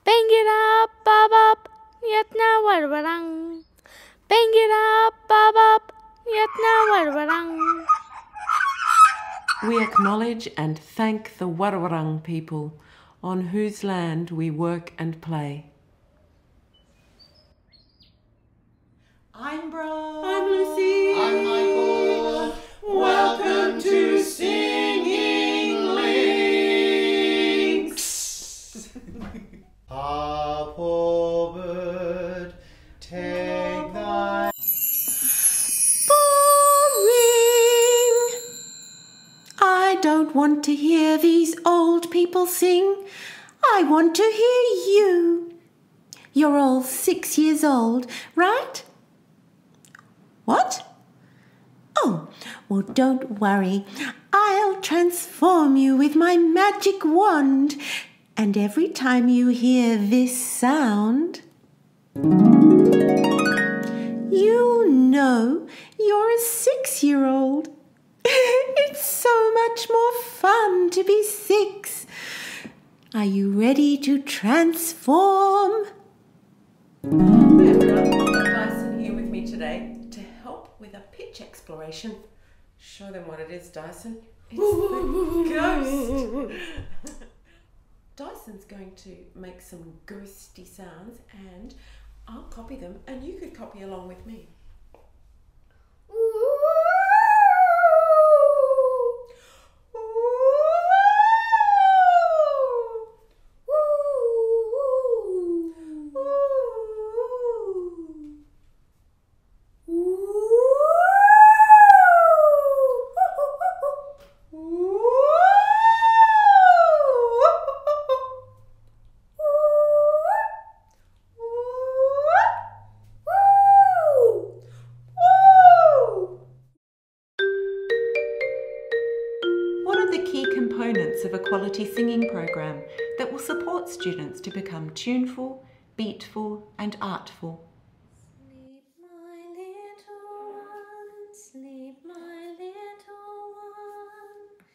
Bang it up, yatna warwarang. Bang it up, yatna warwarang. We acknowledge and thank the Warwarang people on whose land we work and play. I'm Bron. I'm Lucy. I'm Michael. Welcome to Singing Links. Purple bird, take thy... Boring! I don't want to hear these old people sing. I want to hear you. You're all 6 years old, right? What? Oh, well, don't worry. I'll transform you with my magic wand. And every time you hear this sound, you'll know you're a 6-year-old. It's so much more fun to be 6. Are you ready to transform? Hi everyone, I've got Dyson here with me today to help with a pitch exploration. Show them what it is, Dyson. It's the ghost. Dyson's going to make some ghosty sounds and I'll copy them and you could copy along with me. Of a quality singing program that will support students to become tuneful, beatful and artful. Sleep, my little one, sleep, my little one.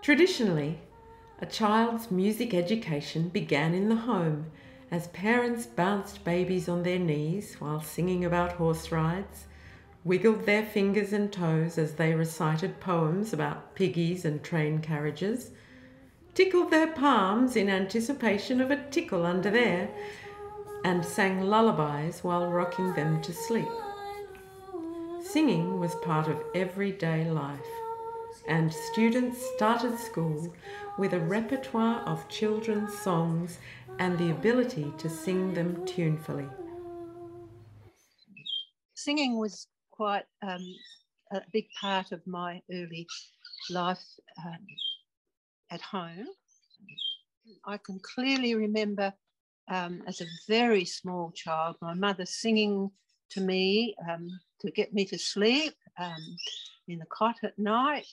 Traditionally, a child's music education began in the home as parents bounced babies on their knees while singing about horse rides, wiggled their fingers and toes as they recited poems about piggies and train carriages, tickled their palms in anticipation of a tickle under there, and sang lullabies while rocking them to sleep. Singing was part of everyday life, and students started school with a repertoire of children's songs and the ability to sing them tunefully. Singing was quite a big part of my early life at home. I can clearly remember as a very small child, my mother singing to me to get me to sleep in the cot at night.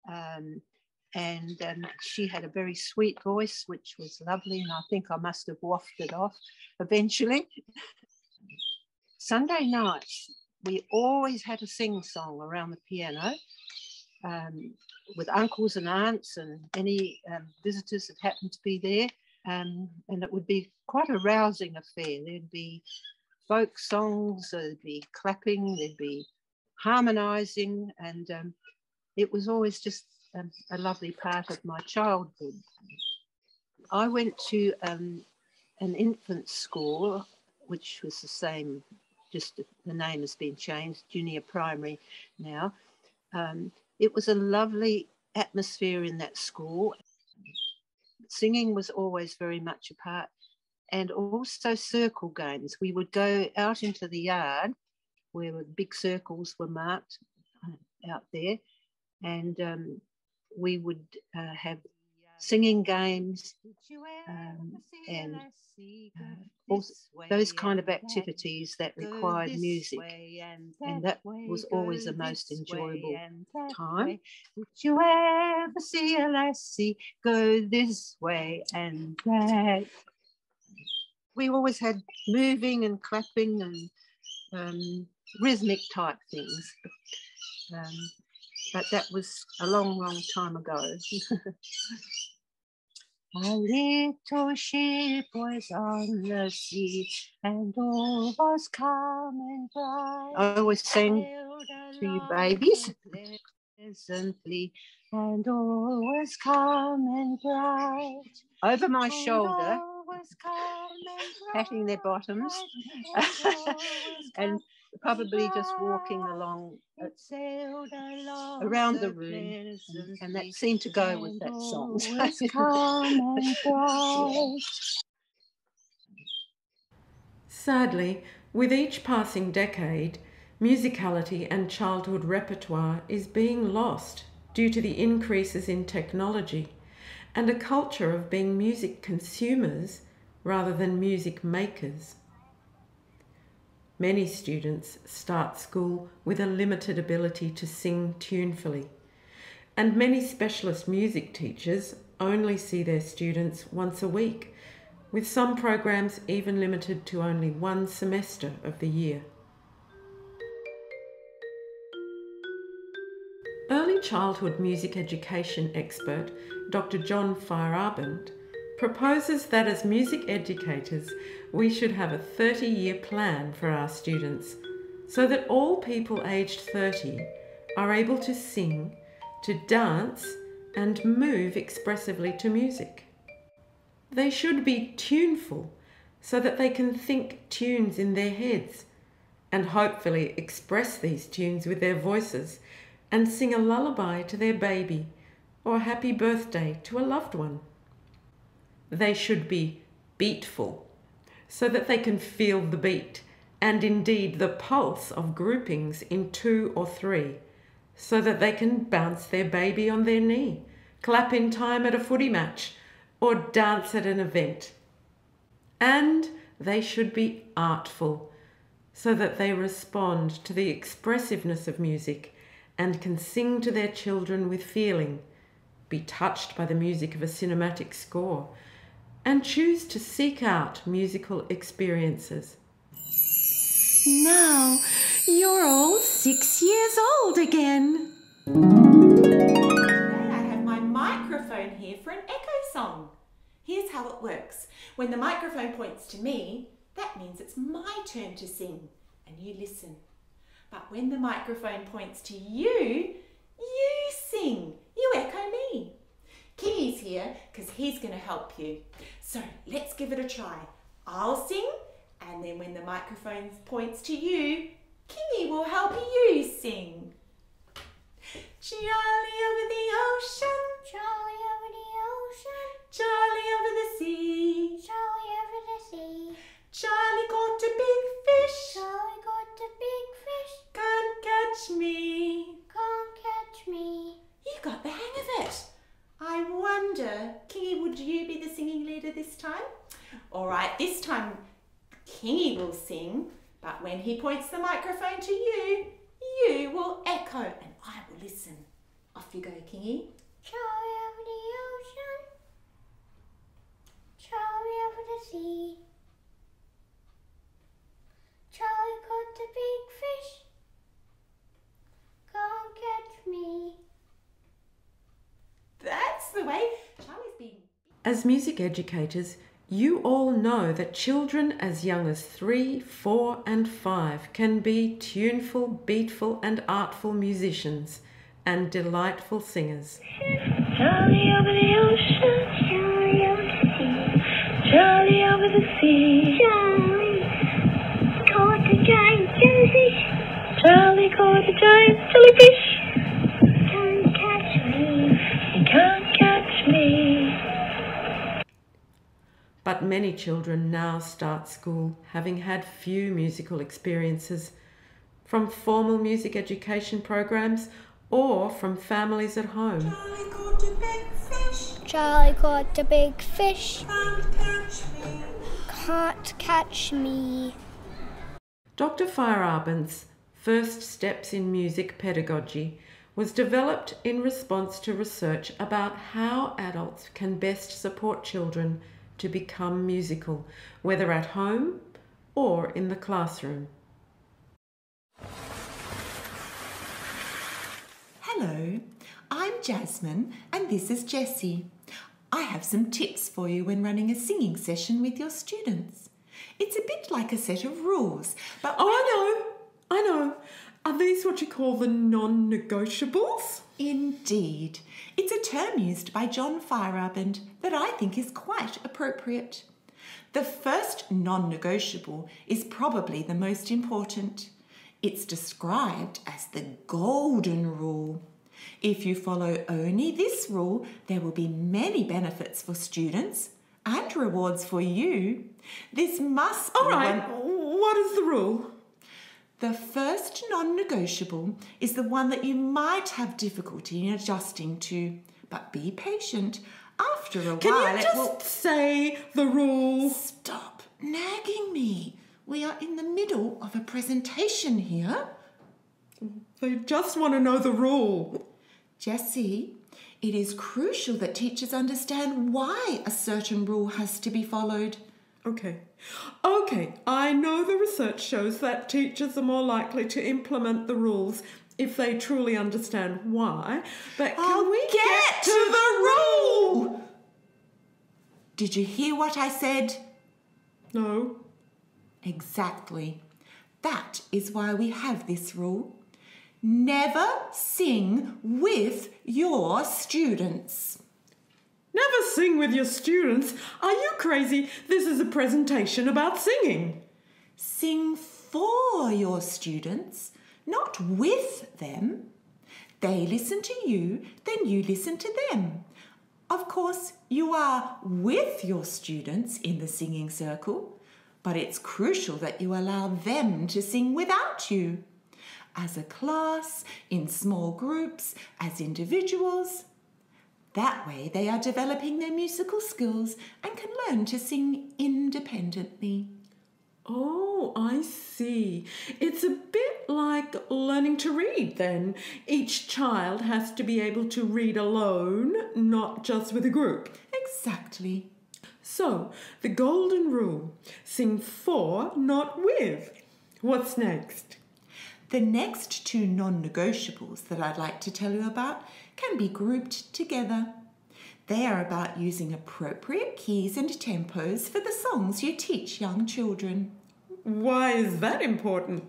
And she had a very sweet voice, which was lovely, and I think I must have wafted off eventually. Sunday nights, we always had a sing-song around the piano with uncles and aunts and any visitors that happened to be there. And it would be quite a rousing affair. There'd be folk songs, there'd be clapping, there'd be harmonising, and it was always just a lovely part of my childhood. I went to an infant school, which was the same, just the name has been changed, junior primary now. It was a lovely atmosphere in that school. Singing was always very much a part, and also circle games. We would go out into the yard where the big circles were marked out there, and we would have singing games and also those kind of activities that required music, and that was always the most enjoyable time. Did you ever see a lassie go this way and that? We always had moving and clapping and rhythmic type things, but that was a long, long time ago. A little ship was on the sea, and all was calm and bright. I always sing to you babies. Pleasantly, and all was calm and bright. Over my shoulder, patting their bottoms, and probably just walking along around the room, and that seemed to go with that song. Sadly, with each passing decade, musicality and childhood repertoire is being lost due to the increases in technology and a culture of being music consumers rather than music makers. Many students start school with a limited ability to sing tunefully, and many specialist music teachers only see their students once a week, with some programs even limited to only one semester of the year. Early childhood music education expert Dr. John Feierabend proposes that as music educators we should have a 30-year plan for our students so that all people aged 30 are able to sing, to dance and move expressively to music. They should be tuneful so that they can think tunes in their heads and hopefully express these tunes with their voices and sing a lullaby to their baby or happy birthday to a loved one. They should be beatful so that they can feel the beat and indeed the pulse of groupings in 2 or 3, so that they can bounce their baby on their knee, clap in time at a footy match, or dance at an event. And they should be artful, so that they respond to the expressiveness of music and can sing to their children with feeling, be touched by the music of a cinematic score, and choose to seek out musical experiences. Now you're all 6 years old again. Today I have my microphone here for an echo song. Here's how it works. When the microphone points to me, that means it's my turn to sing, and you listen. But when the microphone points to you, you sing. You echo me. Kingy's here because he's going to help you. So let's give it a try. I'll sing, and then when the microphone points to you, Kingy will help you sing. Charlie over the ocean, Charlie over the ocean, Charlie over the sea, Charlie over the sea. Charlie caught a big fish, Charlie got a big fish, can't catch me. can't catch me. You got the hang of it. I wonder, Kingy, would you be the singing leader this time? All right, this time Kingy will sing, but when he points the microphone to you, you will echo and I will listen. Off you go, Kingy. Charlie over the ocean, Charlie over the sea. Charlie caught a big fish, can't catch me. That's the way. Charlie's been... As music educators, you all know that children as young as 3, 4 and 5 can be tuneful, beatful and artful musicians and delightful singers. Charlie over the ocean, Charlie over the sea, Charlie over the sea. Charlie caught a giant jellyfish, Charlie caught a giant jellyfish. Can't catch me, he can't catch me. But many children now start school having had few musical experiences from formal music education programs or from families at home. Charlie caught a big fish, Charlie caught a big fish, can't catch me. can't catch me. Dr. Feierabend's First Steps in Music Pedagogy was developed in response to research about how adults can best support children to become musical, whether at home or in the classroom. Hello, I'm Jasmine and this is Jessie. I have some tips for you when running a singing session with your students. It's a bit like a set of rules, but... Oh, I know. Are these what you call the non-negotiables? Indeed. It's a term used by John Feierabend that I think is quite appropriate. The first non-negotiable is probably the most important. It's described as the golden rule. If you follow only this rule, there will be many benefits for students and rewards for you. This must be... All right, what is the rule? The first non-negotiable is the one that you might have difficulty in adjusting to, but be patient. After a while, Can you just say the rule? Stop nagging me. We are in the middle of a presentation here. They just want to know the rule. Jessie, it is crucial that teachers understand why a certain rule has to be followed. Okay, I know the research shows that teachers are more likely to implement the rules if they truly understand why, but can we get to the rule? Did you hear what I said? No. Exactly. That is why we have this rule. Never sing with your students. Never sing with your students? Are you crazy? This is a presentation about singing. Sing for your students, not with them. They listen to you, then you listen to them. Of course, you are with your students in the singing circle, but it's crucial that you allow them to sing without you. As a class, in small groups, as individuals. That way they are developing their musical skills and can learn to sing independently. Oh, I see. It's a bit like learning to read then. Each child has to be able to read alone, not just with a group. Exactly. So, the golden rule, sing for, not with. What's next? The next two non-negotiables that I'd like to tell you about can be grouped together. They are about using appropriate keys and tempos for the songs you teach young children. Why is that important?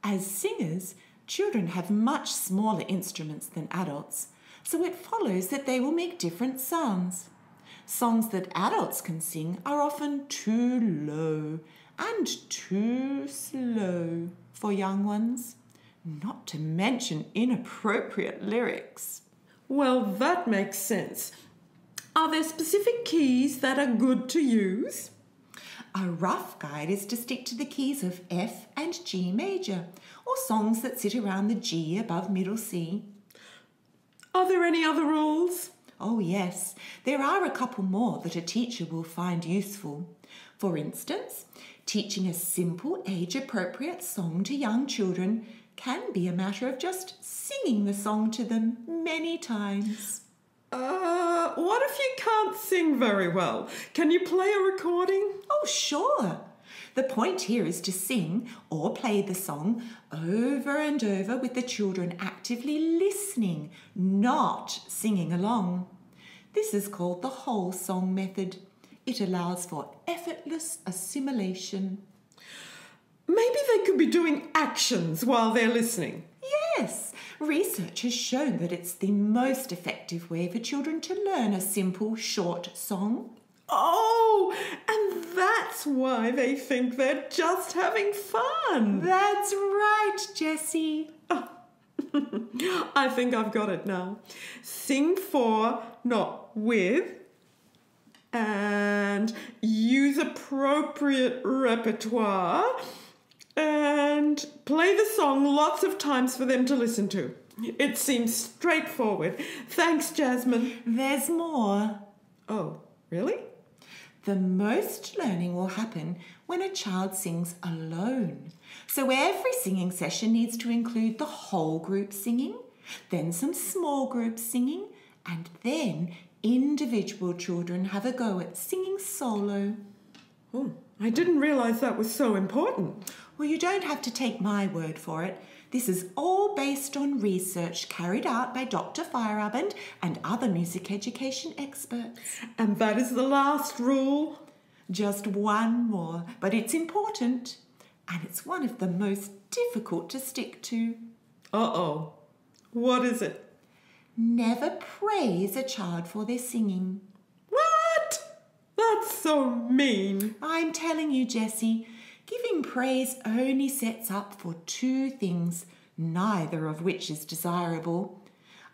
As singers, children have much smaller instruments than adults, so it follows that they will make different sounds. Songs that adults can sing are often too low and too slow for young ones, not to mention inappropriate lyrics. Well, that makes sense. Are there specific keys that are good to use? A rough guide is to stick to the keys of F and G major, or songs that sit around the G above middle C. Are there any other rules? Oh yes, there are a couple more that a teacher will find useful. For instance, teaching a simple age-appropriate song to young children can be a matter of just singing the song to them many times. What if you can't sing very well? Can you play a recording? Oh, sure. The point here is to sing or play the song over and over with the children actively listening, not singing along. This is called the whole song method. It allows for effortless assimilation. Maybe they could be doing actions while they're listening. Yes, research has shown that it's the most effective way for children to learn a simple, short song. Oh, and that's why they think they're just having fun. That's right, Jessie. I think I've got it now. Sing for, not with, and use appropriate repertoire, and play the song lots of times for them to listen to. It seems straightforward. Thanks, Jasmine. There's more. Oh, really? The most learning will happen when a child sings alone. So every singing session needs to include the whole group singing, then some small groups singing, and then individual children have a go at singing solo. Oh, I didn't realise that was so important. Well, you don't have to take my word for it. This is all based on research carried out by Dr. Feierabend and other music education experts. And that is the last rule. Just one more, but it's important, and it's one of the most difficult to stick to. Uh-oh. What is it? Never praise a child for their singing. What? That's so mean. I'm telling you, Jessie, giving praise only sets up for two things, neither of which is desirable.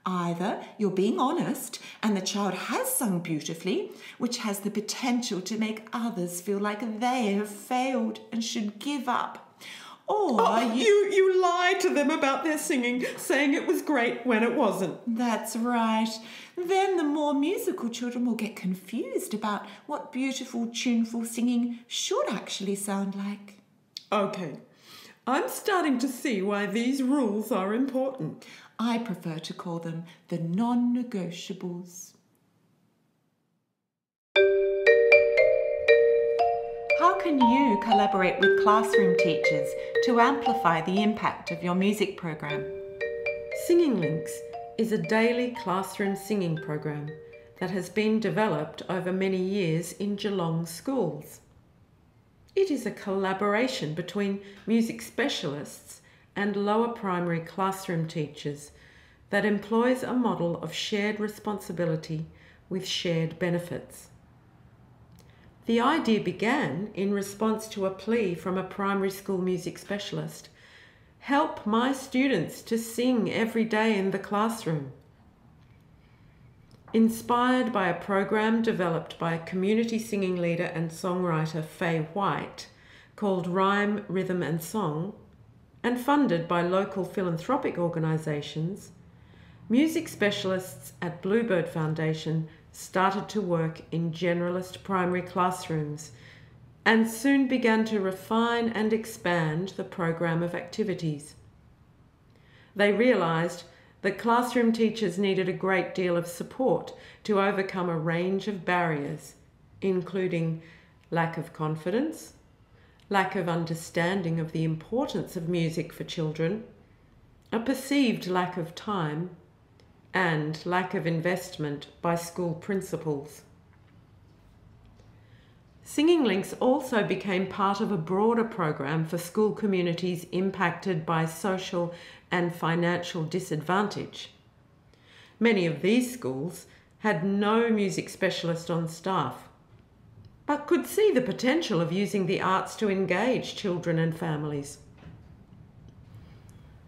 Either you're being honest and the child has sung beautifully, which has the potential to make others feel like they have failed and should give up. Or you lie to them about their singing, saying it was great when it wasn't. That's right. Then the more musical children will get confused about what beautiful, tuneful singing should actually sound like. Okay, I'm starting to see why these rules are important. I prefer to call them the non-negotiables. How can you collaborate with classroom teachers to amplify the impact of your music program? Singing Links is a daily classroom singing program that has been developed over many years in Geelong schools. It is a collaboration between music specialists and lower primary classroom teachers that employs a model of shared responsibility with shared benefits. The idea began in response to a plea from a primary school music specialist: help my students to sing every day in the classroom. Inspired by a program developed by community singing leader and songwriter Faye White called Rhyme, Rhythm and Song, and funded by local philanthropic organisations, music specialists at Bluebird Foundation started to work in generalist primary classrooms and soon began to refine and expand the program of activities. They realised that classroom teachers needed a great deal of support to overcome a range of barriers, including lack of confidence, lack of understanding of the importance of music for children, a perceived lack of time, and lack of investment by school principals. Singing Links also became part of a broader program for school communities impacted by social and financial disadvantage. Many of these schools had no music specialist on staff, but could see the potential of using the arts to engage children and families.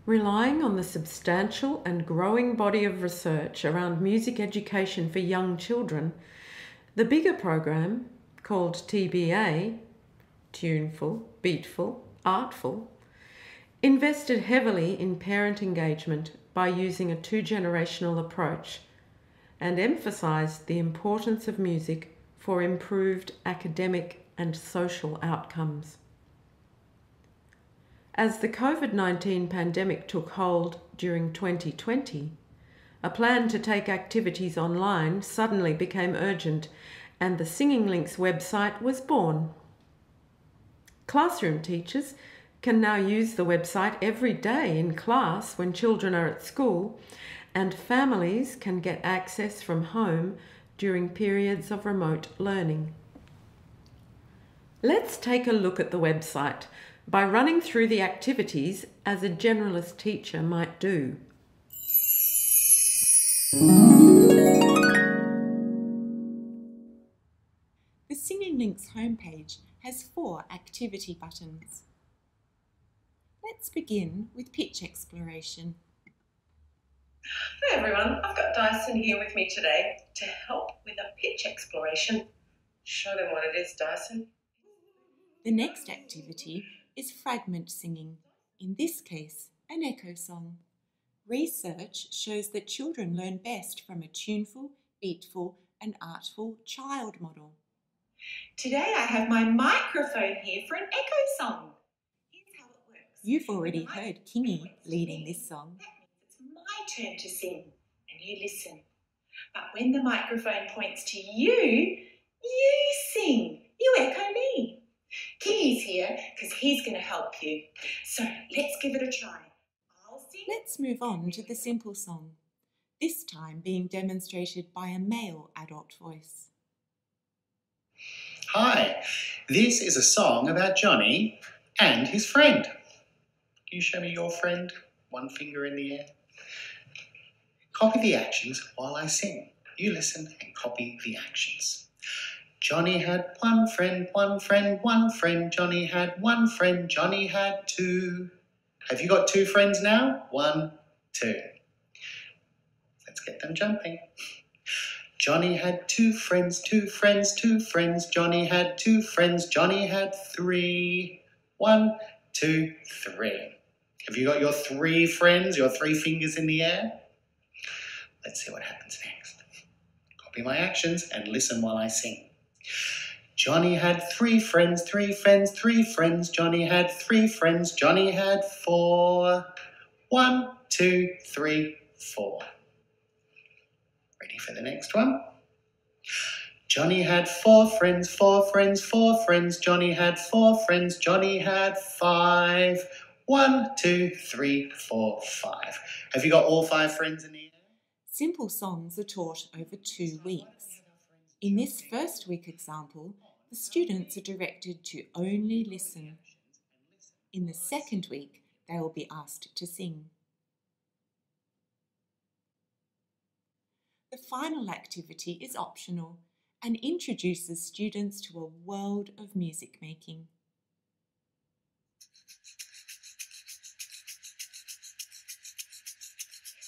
Relying on the substantial and growing body of research around music education for young children, the bigger program, called TBA, tuneful, beatful, artful, invested heavily in parent engagement by using a two-generational approach and emphasised the importance of music for improved academic and social outcomes. As the COVID-19 pandemic took hold during 2020, a plan to take activities online suddenly became urgent, and the Singing Links website was born. Classroom teachers can now use the website every day in class when children are at school, and families can get access from home during periods of remote learning. Let's take a look at the website by running through the activities as a generalist teacher might do. The Singing Links homepage has 4 activity buttons. Let's begin with pitch exploration. Hi everyone, I've got Dyson here with me today to help with a pitch exploration. Show them what it is, Dyson. The next activity is fragment singing, in this case, an echo song. Research shows that children learn best from a tuneful, beatful and artful child model. Today I have my microphone here for an echo song. Here's how it works. You've already heard Kingy leading this song. That means it's my turn to sing, and you listen. But when the microphone points to you, you sing. You echo me. Kingy's here because he's going to help you. So let's give it a try. Let's move on to the simple song, this time being demonstrated by a male adult voice. Hi, this is a song about Johnny and his friend. Can you show me your friend? One finger in the air. Copy the actions while I sing. You listen and copy the actions. Johnny had one friend, one friend, one friend. Johnny had one friend, Johnny had two. Have you got two friends now? 1, 2. Let's get them jumping. Johnny had two friends, two friends, two friends. Johnny had two friends, Johnny had 3. 1, 2, 3. Have you got your 3 friends, your 3 fingers in the air? Let's see what happens next. Copy my actions and listen while I sing. Johnny had 3 friends, 3 friends, 3 friends. Johnny had 3 friends, Johnny had 4. 1, 2, 3, 4. Ready for the next one? Johnny had 4 friends, 4 friends, 4 friends. Johnny had 4 friends, Johnny had 5. 1, 2, 3, 4, 5. Have you got all 5 friends in the air? Simple songs are taught over 2 weeks. In this first week example, the students are directed to only listen. In the second week, they will be asked to sing. The final activity is optional and introduces students to a world of music making.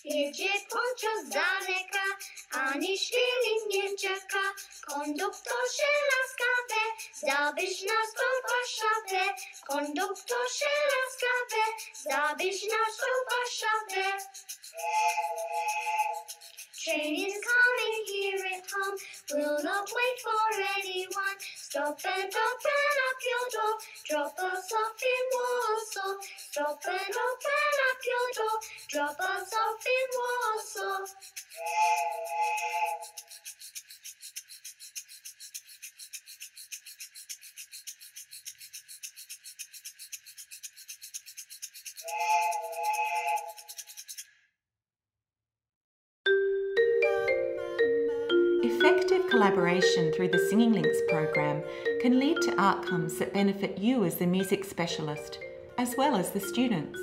Jedzie pociąg z daleka, ani chwili nie czeka. Konduktorze laskawy, zdobyś nas tą Warszawę. Konduktorze laskawy, zdobyś nas tą Warszawę. Train is coming, hear it hum. We'll not wait for anyone. Stop and open up your door. Drop us off in Warsaw. Stop and open up your door. Drop us off in Warsaw. Effective collaboration through the Singing Links program can lead to outcomes that benefit you as the music specialist, as well as the students.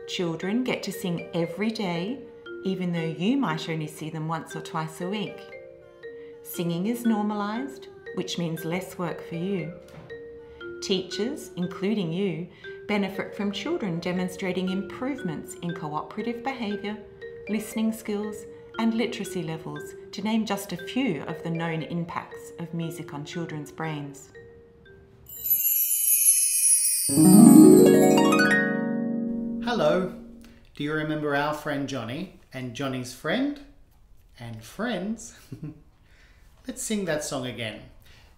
Children get to sing every day, even though you might only see them once or twice a week. Singing is normalised, which means less work for you. Teachers, including you, benefit from children demonstrating improvements in cooperative behaviour, listening skills, and literacy levels, to name just a few of the known impacts of music on children's brains. Hello, do you remember our friend Johnny and Johnny's friend and friends? Let's sing that song again.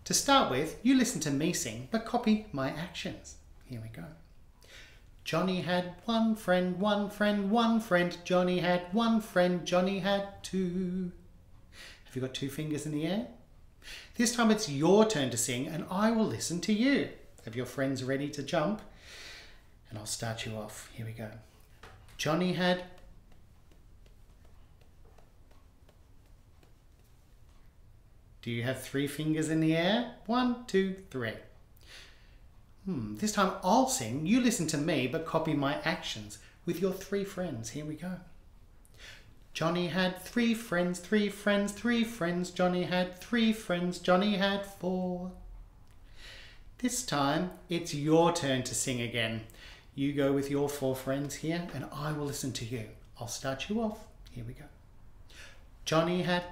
To start with, you listen to me sing, but copy my actions. Here we go. Johnny had one friend, one friend, one friend. Johnny had one friend, Johnny had 2. Have you got 2 fingers in the air? This time it's your turn to sing and I will listen to you. Have your friends ready to jump? And I'll start you off. Here we go. Johnny had... Do you have 3 fingers in the air? 1, 2, 3. This time I'll sing, you listen to me, but copy my actions with your 3 friends. Here we go. Johnny had 3 friends, 3 friends, 3 friends. Johnny had 3 friends, Johnny had 4. This time it's your turn to sing again. You go with your 4 friends here and I will listen to you. I'll start you off. Here we go. Johnny had...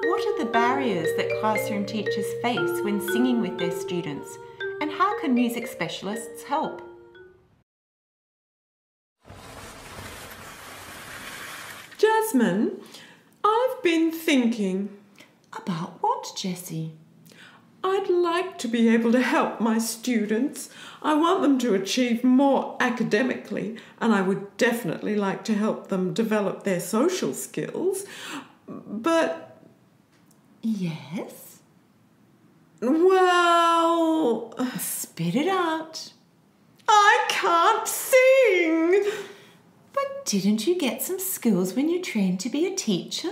What are the barriers that classroom teachers face when singing with their students, and how can music specialists help? Jasmine, I've been thinking. About what, Jessie? I'd like to be able to help my students. I want them to achieve more academically, and I would definitely like to help them develop their social skills. But Yes? Well, Spit it out. I can't sing. But didn't you get some skills when you trained to be a teacher?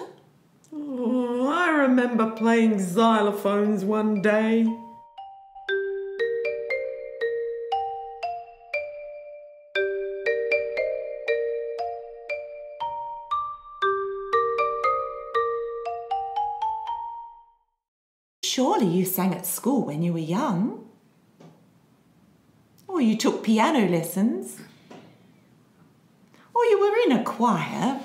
Oh, I remember playing xylophones one day. Surely you sang at school when you were young. Or you took piano lessons. Or you were in a choir.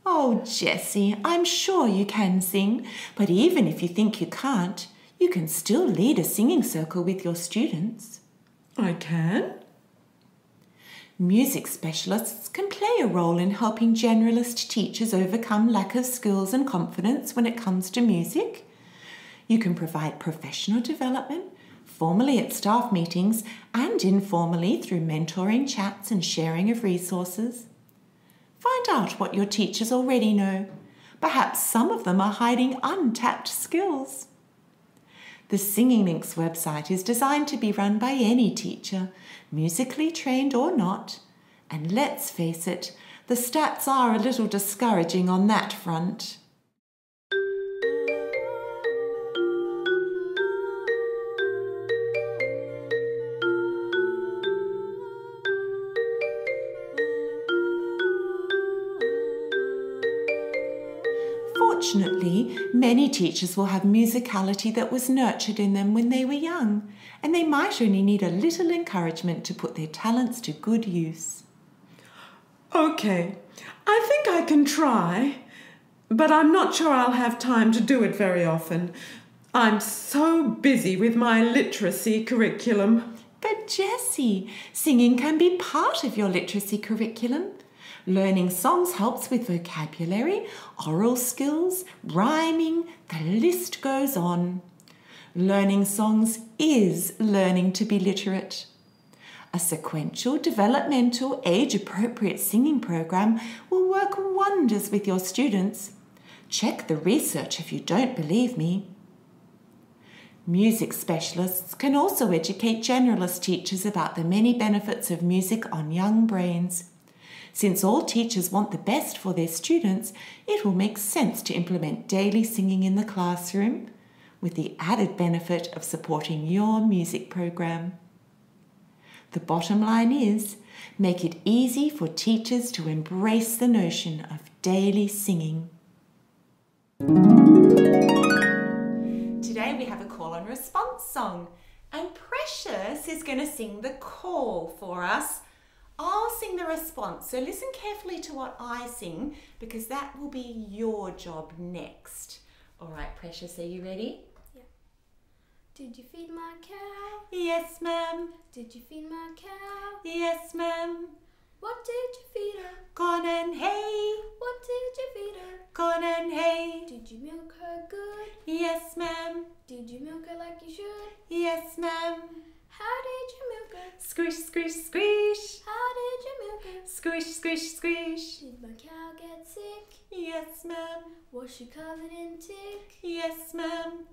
Oh, Jessie, I'm sure you can sing, but even if you think you can't, you can still lead a singing circle with your students. I can? Music specialists can play a role in helping generalist teachers overcome lack of skills and confidence when it comes to music. You can provide professional development, formally at staff meetings and informally through mentoring chats and sharing of resources. Find out what your teachers already know. Perhaps some of them are hiding untapped skills. The Singing Links website is designed to be run by any teacher, musically trained or not. And let's face it, the stats are a little discouraging on that front. Fortunately, many teachers will have musicality that was nurtured in them when they were young, and they might only need a little encouragement to put their talents to good use. Okay, I think I can try, but I'm not sure I'll have time to do it very often. I'm so busy with my literacy curriculum. But Jessie, singing can be part of your literacy curriculum. Learning songs helps with vocabulary, oral skills, rhyming, the list goes on. Learning songs is learning to be literate. A sequential, developmental, age-appropriate singing program will work wonders with your students. Check the research if you don't believe me. Music specialists can also educate generalist teachers about the many benefits of music on young brains. Since all teachers want the best for their students, it will make sense to implement daily singing in the classroom, with the added benefit of supporting your music program. The bottom line is, make it easy for teachers to embrace the notion of daily singing. Today we have a call and response song, and Precious is going to sing the call for us. I'll sing the response, so listen carefully to what I sing because that will be your job next. All right, Precious, are you ready? Yeah. Did you feed my cow? Yes, ma'am. Did you feed my cow? Yes, ma'am. What did you feed her? Corn and hay. What did you feed her? Corn and hay. Did you milk her good? Yes, ma'am. Did you milk her like you should? Yes, ma'am. How did you milk her? Squish, squish, squish. How did you milk her? Squish, squish, squish. Did my cow get sick? Yes, ma'am. Was she covered in tick? Yes, ma'am.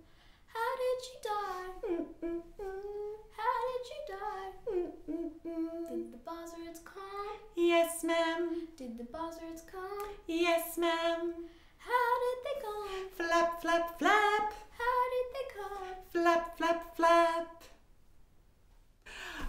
How did she die? How did she die? Did the buzzards come? Yes, ma'am. Did the buzzards come? Yes, ma'am. How did they come? Flap, flap, flap. How did they come? Flap, flap, flap.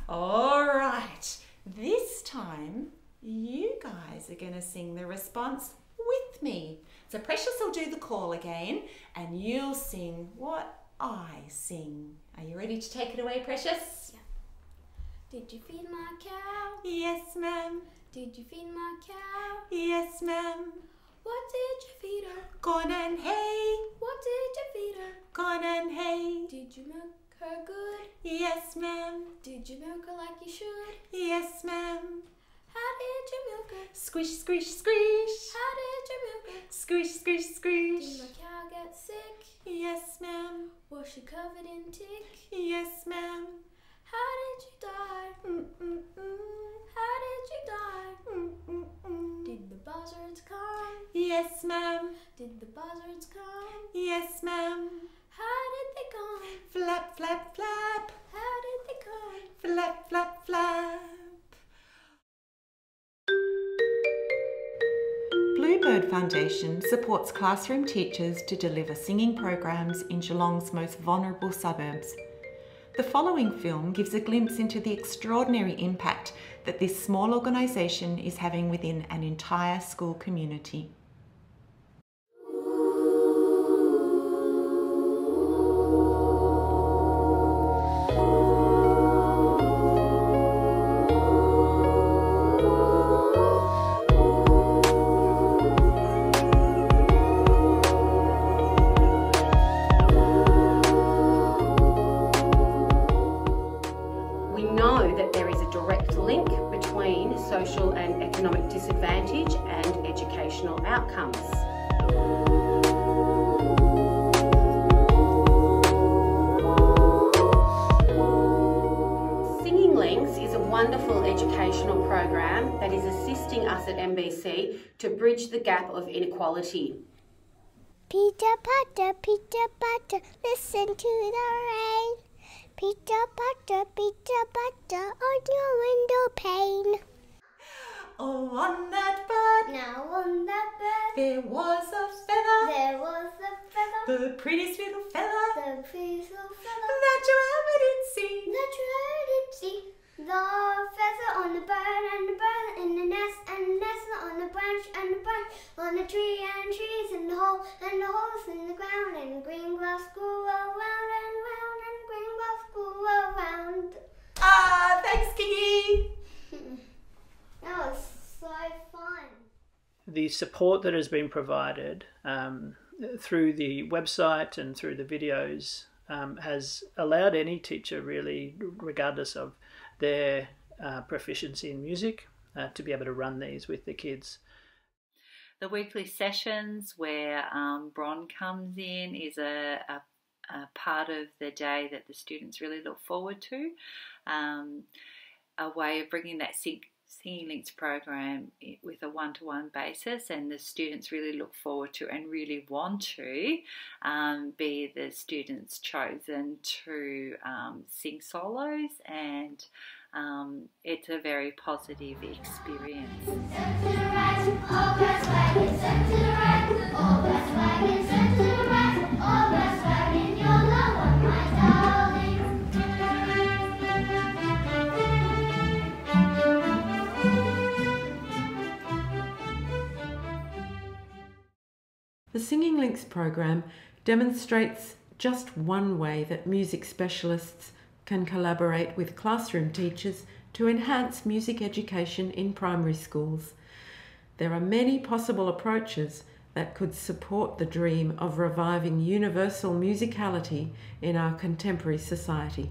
All right, this time you guys are going to sing the response with me. So Precious will do the call again and you'll sing what I sing. Are you ready to take it away, Precious? Yeah. Did you feed my cow? Yes, ma'am. Did you feed my cow? Yes, ma'am. What did you feed her? Corn and hay. What did you feed her? Corn and hay. Did you milk her good? Yes, ma'am. Did you milk her like you should? Yes, ma'am. How did you milk her? Squish, squish, squish. How did you milk her? Squish, squish, squish. Did my cow get sick? Yes, ma'am. Was she covered in tick? Yes, ma'am. How did you die? How did you die? Did the buzzards come? Yes, ma'am. Did the buzzards come? Yes, ma'am. How did they come? Flap, flap, flap. How did they come? Flap, flap, flap. Bluebird Foundation supports classroom teachers to deliver singing programs in Geelong's most vulnerable suburbs. The following film gives a glimpse into the extraordinary impact that this small organisation is having within an entire school community. Social and economic disadvantage and educational outcomes. Singing Links is a wonderful educational program that is assisting us at MBC to bridge the gap of inequality. Peter Potter, listen to the rain. Peter Potter, on your window pane. Oh, on that bird, Now on that bird, there was a feather, there was a feather, the prettiest little feather the prettiest little feather that you ever did see. that you ever did see. The feather on the bird and the bird in the nest and the nest on the branch and the branch on the tree and trees in the hole and the holes in the ground and green grass grew around and round and green grass grew around. Ah, thanks, Kiki. That was so fun. The support that has been provided through the website and through the videos has allowed any teacher, really, regardless of their proficiency in music, to be able to run these with the kids. The weekly sessions where Bron comes in is a part of the day that the students really look forward to, a way of bringing that Singing Links program with a one-to-one basis, and the students really look forward to and really want to be the students chosen to sing solos, and it's a very positive experience. The Singing Links program demonstrates just one way that music specialists can collaborate with classroom teachers to enhance music education in primary schools. There are many possible approaches that could support the dream of reviving universal musicality in our contemporary society.